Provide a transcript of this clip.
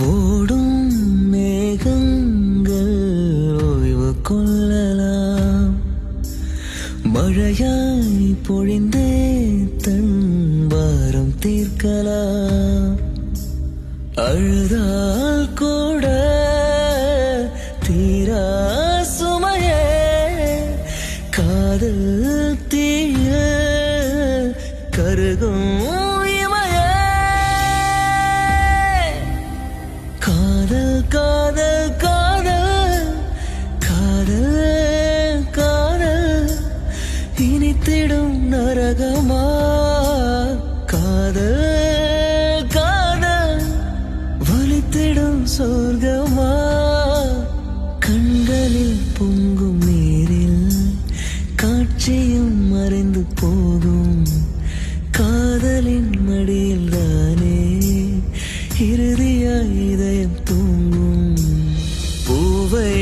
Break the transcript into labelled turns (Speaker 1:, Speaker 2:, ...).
Speaker 1: ஓடும் மேகங்கள் ஓய்வு கொள்ளலாம், மழையாய் பொழிந்தே தன் பாரம் தீர்க்கலாம். அழுதால் கூட தீரா சுமையே காதல் தீய கருகும் இமையே. காதல் காதல் காதல் காதல் காதல் இனித்திடும் நரகமா. காதல் காதல் வலித்திடும் சொர்க்கமா. கண்களில் பொங்கும் நீரில் காட்சியும் மறைந்து போகும். காதலின் மடியில் தானே இறுதியாய் இதயம் தூங்கும். பூவை